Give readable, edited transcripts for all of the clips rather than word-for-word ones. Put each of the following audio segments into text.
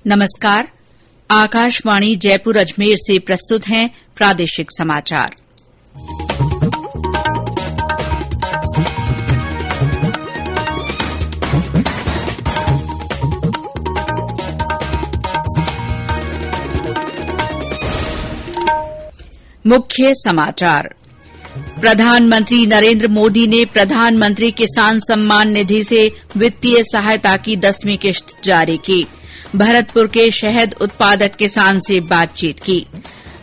नमस्कार। आकाशवाणी जयपुर अजमेर से प्रस्तुत हैं प्रादेशिक समाचार। मुख्य समाचार। प्रधानमंत्री नरेंद्र मोदी ने प्रधानमंत्री किसान सम्मान निधि से वित्तीय सहायता की 10वीं किश्त जारी की। भरतपुर के शहद उत्पादक किसान से बातचीत की।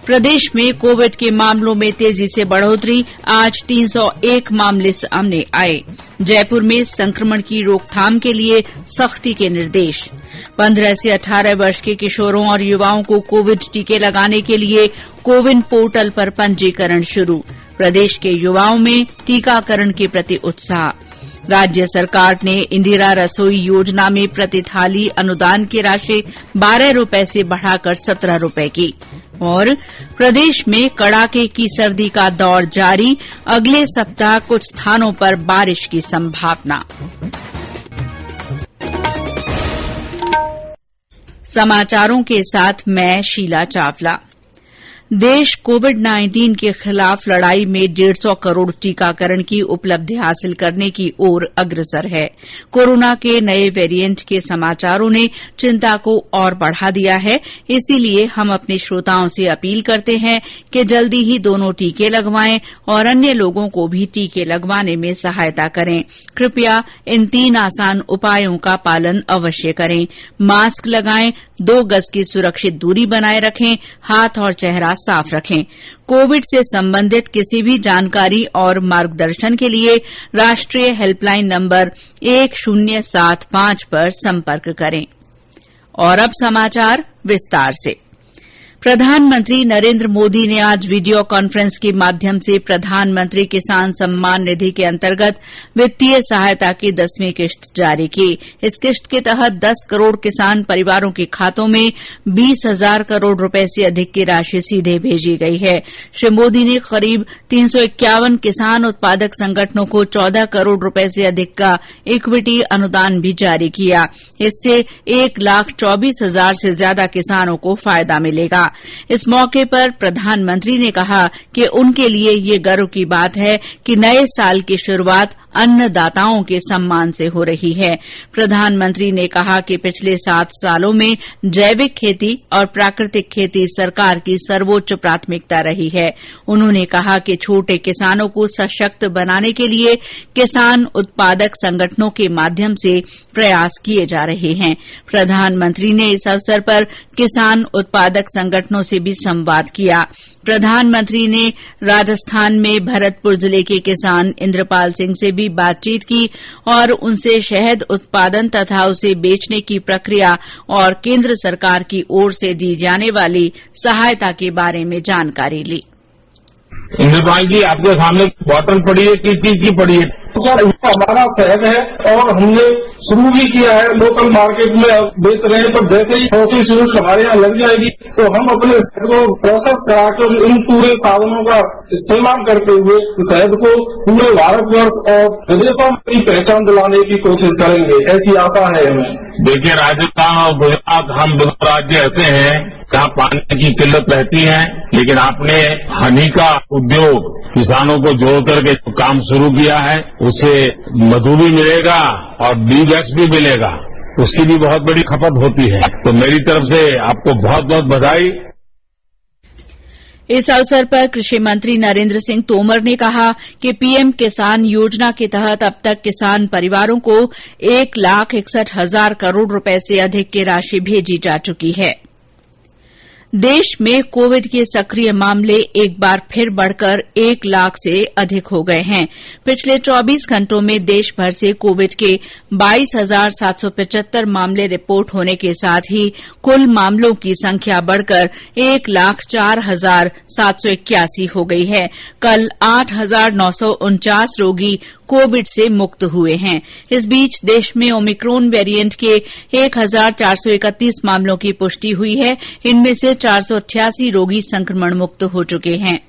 प्रदेश में कोविड के मामलों में तेजी से बढ़ोतरी, आज 301 मामले सामने आए। जयपुर में संक्रमण की रोकथाम के लिए सख्ती के निर्देश। 15 से 18 वर्ष के किशोरों और युवाओं को कोविड टीके लगाने के लिए कोविन पोर्टल पर पंजीकरण शुरू। प्रदेश के युवाओं में टीकाकरण के प्रति उत्साह। राज्य सरकार ने इंदिरा रसोई योजना में प्रति थाली अनुदान की राशि 12 रुपए से बढ़ाकर 17 रुपए की। और प्रदेश में कड़ाके की सर्दी का दौर जारी, अगले सप्ताह कुछ स्थानों पर बारिश की संभावना। समाचारों के साथ मैं शीला चावला। देश कोविड-19 के खिलाफ लड़ाई में 150 करोड़ टीकाकरण की उपलब्धि हासिल करने की ओर अग्रसर है। कोरोना के नए वेरिएंट के समाचारों ने चिंता को और बढ़ा दिया है, इसीलिए हम अपने श्रोताओं से अपील करते हैं कि जल्दी ही दोनों टीके लगवाएं और अन्य लोगों को भी टीके लगवाने में सहायता करें। कृपया इन 3 आसान उपायों का पालन अवश्य करें। मास्क लगाएं, 2 गज की सुरक्षित दूरी बनाए रखें, हाथ और चेहरा साफ रखें। कोविड से संबंधित किसी भी जानकारी और मार्गदर्शन के लिए राष्ट्रीय हेल्पलाइन नंबर 1075 पर संपर्क करें। और अब समाचार विस्तार से। प्रधानमंत्री नरेंद्र मोदी ने आज वीडियो कॉन्फ्रेंस के माध्यम से प्रधानमंत्री किसान सम्मान निधि के अंतर्गत वित्तीय सहायता की 10वीं किश्त जारी की। इस किश्त के तहत 10 करोड़ किसान परिवारों के खातों में 20,000 करोड़ रुपए से अधिक की राशि सीधे भेजी गई है। श्री मोदी ने करीब 351 किसान उत्पादक संगठनों को 14 करोड़ रुपए से अधिक का इक्विटी अनुदान भी जारी किया। इससे 1,24,000 से ज्यादा किसानों को फायदा मिलेगा। इस मौके पर प्रधानमंत्री ने कहा कि उनके लिए ये गर्व की बात है कि नए साल की शुरुआत अन्नदाताओं के सम्मान से हो रही है। प्रधानमंत्री ने कहा कि पिछले 7 सालों में जैविक खेती और प्राकृतिक खेती सरकार की सर्वोच्च प्राथमिकता रही है। उन्होंने कहा कि छोटे किसानों को सशक्त बनाने के लिए किसान उत्पादक संगठनों के माध्यम से प्रयास किए जा रहे हैं। प्रधानमंत्री ने इस अवसर पर किसान उत्पादक संगठनों से भी संवाद किया। प्रधानमंत्री ने राजस्थान में भरतपुर जिले के किसान इंद्रपाल सिंह से भी बातचीत की और उनसे शहद उत्पादन तथा उसे बेचने की प्रक्रिया और केंद्र सरकार की ओर से दी जाने वाली सहायता के बारे में जानकारी ली। इंद्रपाल जी, आपके सामने बॉटल पड़ी है, किस चीज की पड़ी है? सर, हमारा शहद है और हमने शुरू भी किया है, लोकल मार्केट में बेच रहे हैं, पर जैसे ही प्रोसेस हमारे यहाँ लग जाएगी तो हम अपने शहद को प्रोसेस करा कर इन पूरे साधनों का इस्तेमाल करते हुए शहद को पूरे भारतवर्ष और विदेशों में भी पहचान दिलाने की कोशिश करेंगे, ऐसी आशा है हमें। देखिए, राजस्थान और गुजरात, हम 2 राज्य ऐसे हैं जहाँ पानी की किल्लत रहती है, लेकिन आपने हनी का उद्योग किसानों को जोड़ करके काम शुरू किया है, उससे मधु भी मिलेगा और बी वैक्स भी मिलेगा, उसकी भी बहुत बड़ी खपत होती है। तो मेरी तरफ से आपको बहुत बहुत बधाई। इस अवसर पर कृषि मंत्री नरेंद्र सिंह तोमर ने कहा कि पीएम किसान योजना के तहत अब तक किसान परिवारों को 1,61,000 करोड़ रुपए से अधिक की राशि भेजी जा चुकी है। देश में कोविड के सक्रिय मामले एक बार फिर बढ़कर 1 लाख से अधिक हो गए हैं। पिछले 24 घंटों में देश भर से कोविड के 22,775 मामले रिपोर्ट होने के साथ ही कुल मामलों की संख्या बढ़कर 1,04,781 हो गई है। कल 8,949 रोगी कोविड से मुक्त हुए हैं। इस बीच देश में ओमिक्रॉन वेरिएंट के 1,431 मामलों की पुष्टि हुई है। इनमें से 488 रोगी संक्रमण मुक्त हो चुके हैं।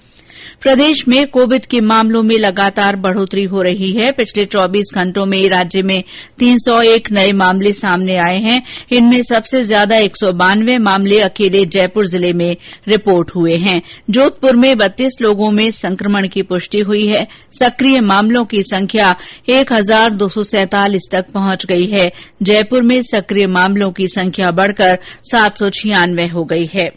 प्रदेश में कोविड के मामलों में लगातार बढ़ोतरी हो रही है। पिछले 24 घंटों में राज्य में 301 नए मामले सामने आए हैं। इनमें सबसे ज्यादा 192 मामले अकेले जयपुर जिले में रिपोर्ट हुए हैं। जोधपुर में 32 लोगों में संक्रमण की पुष्टि हुई है। सक्रिय मामलों की संख्या 1247 तक पहुंच गई है। जयपुर में सक्रिय मामलों की संख्या बढ़कर 796 हो गई है।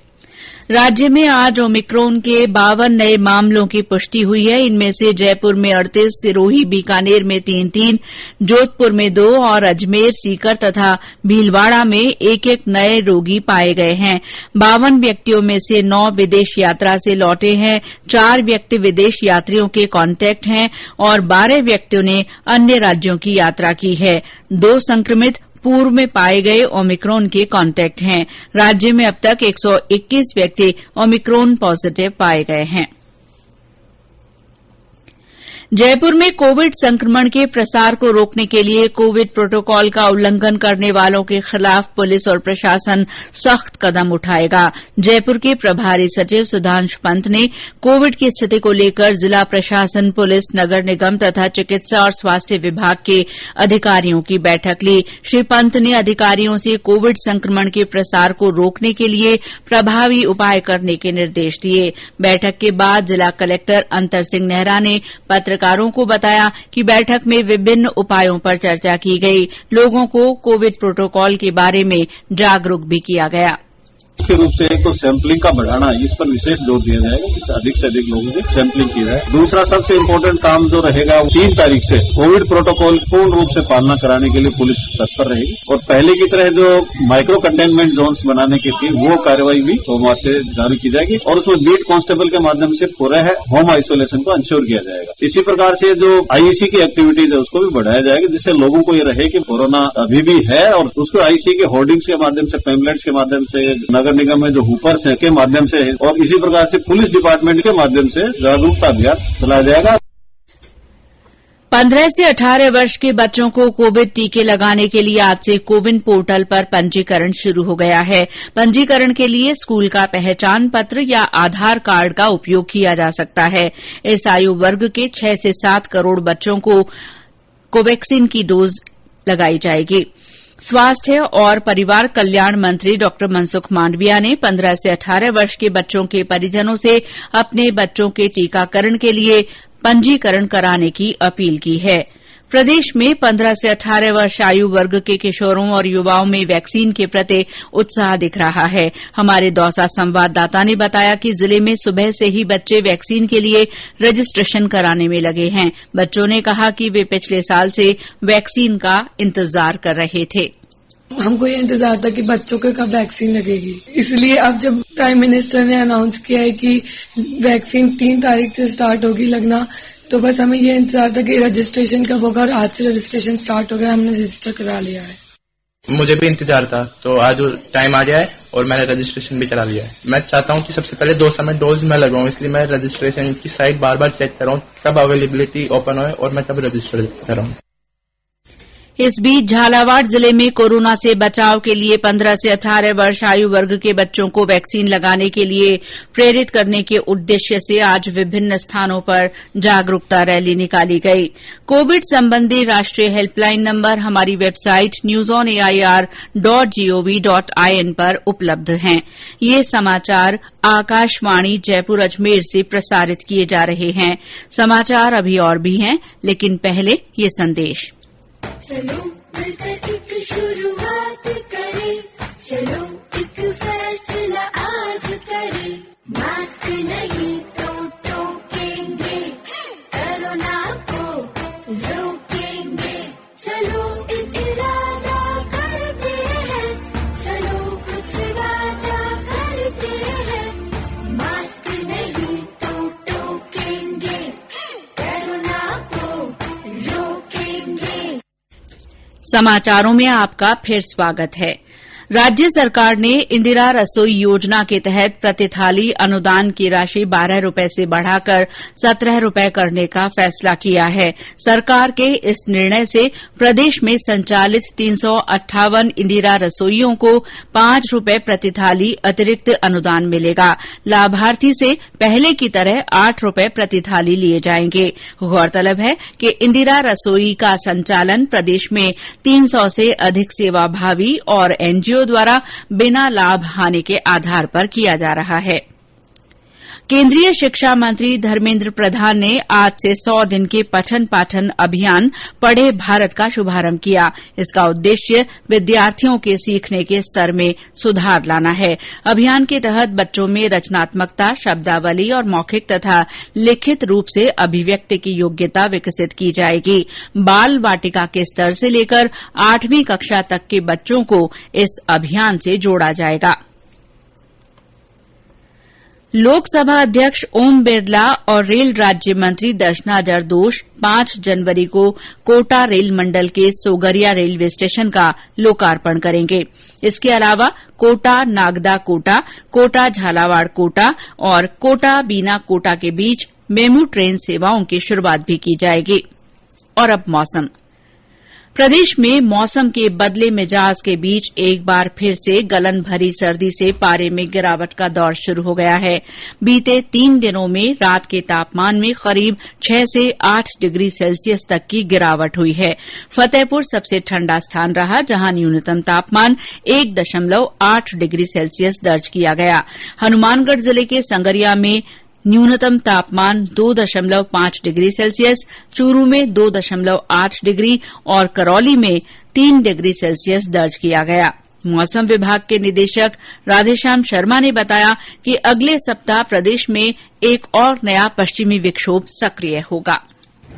राज्य में आज ओमिक्रॉन के 52 नए मामलों की पुष्टि हुई है। इनमें से जयपुर में 38, सिरोही बीकानेर में 3-3, जोधपुर में 2 और अजमेर, सीकर तथा भीलवाड़ा में 1-1 नए रोगी पाए गए हैं। 52 व्यक्तियों में से 9 विदेश यात्रा से लौटे हैं, 4 व्यक्ति विदेश यात्रियों के कॉन्टैक्ट हैं और 12 व्यक्तियों ने अन्य राज्यों की यात्रा की है। 2 संक्रमित पूर्व में पाए गए ओमिक्रॉन के कॉन्टैक्ट हैं। राज्य में अब तक 121 व्यक्ति ओमिक्रॉन पॉजिटिव पाए गए हैं। जयपुर में कोविड संक्रमण के प्रसार को रोकने के लिए कोविड प्रोटोकॉल का उल्लंघन करने वालों के खिलाफ पुलिस और प्रशासन सख्त कदम उठाएगा। जयपुर के प्रभारी सचिव सुधांशु पंत ने कोविड की स्थिति को लेकर जिला प्रशासन, पुलिस, नगर निगम तथा चिकित्सा और स्वास्थ्य विभाग के अधिकारियों की बैठक ली। श्री पंत ने अधिकारियों से कोविड संक्रमण के प्रसार को रोकने के लिए प्रभावी उपाय करने के निर्देश दिए। बैठक के बाद जिला कलेक्टर अंतर सिंह नेहरा ने पत्रकारों को बताया कि बैठक में विभिन्न उपायों पर चर्चा की गई। लोगों को कोविड प्रोटोकॉल के बारे में जागरूक भी किया गया। मुख्य रूप से एक तो सैंपलिंग का बढ़ाना, इस पर विशेष जोर दिया जाएगा कि अधिक से अधिक लोगों की सैंपलिंग की जाए। दूसरा सबसे इम्पोर्टेंट काम जो रहेगा, 3 तारीख से कोविड प्रोटोकॉल पूर्ण रूप से पालना कराने के लिए पुलिस तत्पर रहेगी और पहले की तरह जो माइक्रो कंटेनमेंट जोन्स बनाने की थी वो कार्रवाई भी सोमवार से जारी की जाएगी और उसमें बीट कांस्टेबल के माध्यम से पूरा होम आइसोलेशन को इंश्योर किया जाएगा। इसी प्रकार से जो आईईसी की एक्टिविटीज है उसको भी बढ़ाया जाएगा, जिससे लोगों को ये रहे कि कोरोना अभी भी है और उसको आईईसी के होर्डिंग्स के माध्यम से, पैम्पलेट्स के माध्यम से, नगर निगम में जो हुपर्स है के माध्यम से और इसी प्रकार से पुलिस डिपार्टमेंट के माध्यम से जागरूकता अभियान चलाया जाएगा। 15 से 18 वर्ष के बच्चों को कोविड टीके लगाने के लिए आज से कोविन पोर्टल पर पंजीकरण शुरू हो गया है। पंजीकरण के लिए स्कूल का पहचान पत्र या आधार कार्ड का उपयोग किया जा सकता है। इस आयु वर्ग के 6 से 7 करोड़ बच्चों को कोवैक्सीन की डोज लगाई जाएगी। स्वास्थ्य और परिवार कल्याण मंत्री डॉ मनसुख मांडविया ने 15 से 18 वर्ष के बच्चों के परिजनों से अपने बच्चों के टीकाकरण के लिए पंजीकरण कराने की अपील की है। प्रदेश में 15 से 18 वर्ष आयु वर्ग के किशोरों और युवाओं में वैक्सीन के प्रति उत्साह दिख रहा है। हमारे दौसा संवाददाता ने बताया कि जिले में सुबह से ही बच्चे वैक्सीन के लिए रजिस्ट्रेशन कराने में लगे हैं। बच्चों ने कहा कि वे पिछले साल से वैक्सीन का इंतजार कर रहे थे। हमको ये इंतजार था कि बच्चों को कब वैक्सीन लगेगी, इसलिए अब जब प्राइम मिनिस्टर ने अनाउंस किया है कि वैक्सीन 3 तारीख से स्टार्ट होगी लगना, तो बस हमें ये इंतजार था कि रजिस्ट्रेशन कब होगा और आज से रजिस्ट्रेशन स्टार्ट हो गया। हमने रजिस्टर करा लिया है। मुझे भी इंतजार था, तो आज टाइम आ गया है और मैंने रजिस्ट्रेशन भी करा लिया है। मैं चाहता हूं कि सबसे पहले 2 समय डोज में लगाऊं, इसलिए मैं रजिस्ट्रेशन की साइट बार बार चेक कर रहा हूं, तब अवेलेबिलिटी ओपन हो और मैं तब रजिस्टर कर रहा हूं। इस बीच झालावाड़ जिले में कोरोना से बचाव के लिए 15 से 18 वर्ष आयु वर्ग के बच्चों को वैक्सीन लगाने के लिए प्रेरित करने के उद्देश्य से आज विभिन्न स्थानों पर जागरूकता रैली निकाली गई। कोविड संबंधी राष्ट्रीय हेल्पलाइन नंबर हमारी वेबसाइट newsonair.gov.in पर उपलब्ध हैं। ये समाचार आकाशवाणी जयपुर अजमेर से प्रसारित किए जा रहे हैं। समाचार अभी और भी हैं, लेकिन पहले ये संदेश। चलो मिलकर एक शुरुआत करें, चलो एक फैसला आज करें, मास्क नहीं तो टोकेंगे, कोरोना को रोकेंगे, चलो एक इरादा करते हैं, चलो कुछ वादा करते हैं, मास्क नहीं तो टोकेंगे, कोरोना को रोकेंगे। समाचारों में आपका फिर स्वागत है। राज्य सरकार ने इंदिरा रसोई योजना के तहत प्रति थाली अनुदान की राशि 12 रूपये से बढ़ाकर 17 रूपये करने का फैसला किया है। सरकार के इस निर्णय से प्रदेश में संचालित 358 इंदिरा रसोइयों को 5 रूपये प्रति थाली अतिरिक्त अनुदान मिलेगा। लाभार्थी से पहले की तरह 8 रूपये प्रति थाली लिए जाएंगे। गौरतलब है कि इंदिरा रसोई का संचालन प्रदेश में 300 से अधिक सेवाभावी और एनजीओ द्वारा बिना लाभ हानि के आधार पर किया जा रहा है। केंद्रीय शिक्षा मंत्री धर्मेंद्र प्रधान ने आज से 100 दिन के पठन पाठन अभियान पढ़े भारत का शुभारंभ किया। इसका उद्देश्य विद्यार्थियों के सीखने के स्तर में सुधार लाना है। अभियान के तहत बच्चों में रचनात्मकता, शब्दावली और मौखिक तथा लिखित रूप से अभिव्यक्ति की योग्यता विकसित की जाएगी। बाल वाटिका के स्तर से लेकर 8वीं कक्षा तक के बच्चों को इस अभियान से जोड़ा जाएगा। लोकसभा अध्यक्ष ओम बिरला और रेल राज्य मंत्री दर्शना जरदोश 5 जनवरी को कोटा रेल मंडल के सोगरिया रेलवे स्टेशन का लोकार्पण करेंगे। इसके अलावा कोटा नागदा कोटा, कोटा झालावाड़ कोटा और कोटा बीना कोटा के बीच मेमू ट्रेन सेवाओं की शुरूआत भी की जाएगी। और अब मौसम। प्रदेश में मौसम के बदले मिजाज के बीच एक बार फिर से गलन भरी सर्दी से पारे में गिरावट का दौर शुरू हो गया है। बीते 3 दिनों में रात के तापमान में करीब 6 से 8 डिग्री सेल्सियस तक की गिरावट हुई है। फतेहपुर सबसे ठंडा स्थान रहा, जहां न्यूनतम तापमान 1.8 डिग्री सेल्सियस दर्ज किया गया। हनुमानगढ़ जिले के संगरिया में न्यूनतम तापमान 2.5 डिग्री सेल्सियस, चूरू में 2.8 डिग्री और करौली में 3 डिग्री सेल्सियस दर्ज किया गया। मौसम विभाग के निदेशक राधेश्याम शर्मा ने बताया कि अगले सप्ताह प्रदेश में एक और नया पश्चिमी विक्षोभ सक्रिय होगा।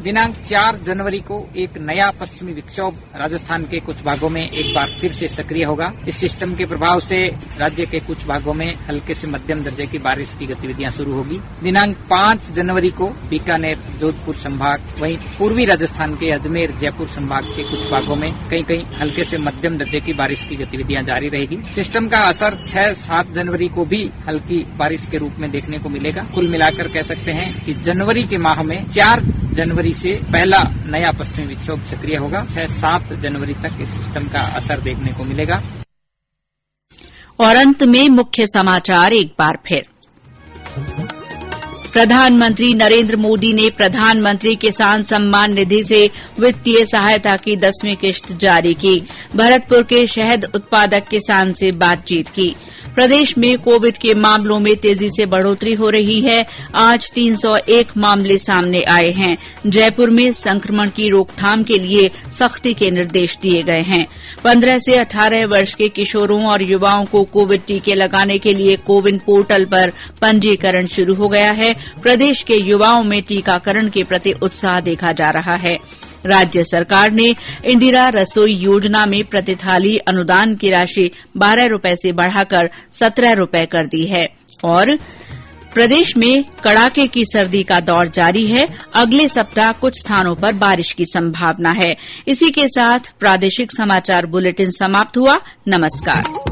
दिनांक 4 जनवरी को एक नया पश्चिमी विक्षोभ राजस्थान के कुछ भागों में एक बार फिर से सक्रिय होगा। इस सिस्टम के प्रभाव से राज्य के कुछ भागों में हल्के से मध्यम दर्जे की बारिश की गतिविधियां शुरू होगी। दिनांक 5 जनवरी को बीकानेर, जोधपुर संभाग, वहीं पूर्वी राजस्थान के अजमेर, जयपुर संभाग के कुछ भागों में कहीं हल्के से मध्यम दर्जे की बारिश की गतिविधियां जारी रहेगी। सिस्टम का असर 6-7 जनवरी को भी हल्की बारिश के रूप में देखने को मिलेगा। कुल मिलाकर कह सकते हैं कि जनवरी के माह में 4 जनवरी से पहला नया पश्चिमी विक्षोभ सक्रिय होगा। 6-7 जनवरी तक इस सिस्टम का असर देखने को मिलेगा। और अंत में मुख्य समाचार एक बार फिर। प्रधानमंत्री नरेंद्र मोदी ने प्रधानमंत्री किसान सम्मान निधि से वित्तीय सहायता की 10वीं किश्त जारी की। भरतपुर के शहद उत्पादक किसान से बातचीत की। प्रदेश में कोविड के मामलों में तेजी से बढ़ोतरी हो रही है। आज 301 मामले सामने आए हैं। जयपुर में संक्रमण की रोकथाम के लिए सख्ती के निर्देश दिए गए हैं। 15 से 18 वर्ष के किशोरों और युवाओं को कोविड टीके लगाने के लिए कोविन पोर्टल पर पंजीकरण शुरू हो गया है। प्रदेश के युवाओं में टीकाकरण के प्रति उत्साह देखा जा रहा है। राज्य सरकार ने इंदिरा रसोई योजना में प्रति थाली अनुदान की राशि 12 रूपये से बढ़ाकर 17 रूपये कर दी है। और प्रदेश में कड़ाके की सर्दी का दौर जारी है। अगले सप्ताह कुछ स्थानों पर बारिश की संभावना है। इसी के साथ प्रादेशिक समाचार बुलेटिन समाप्त हुआ। नमस्कार।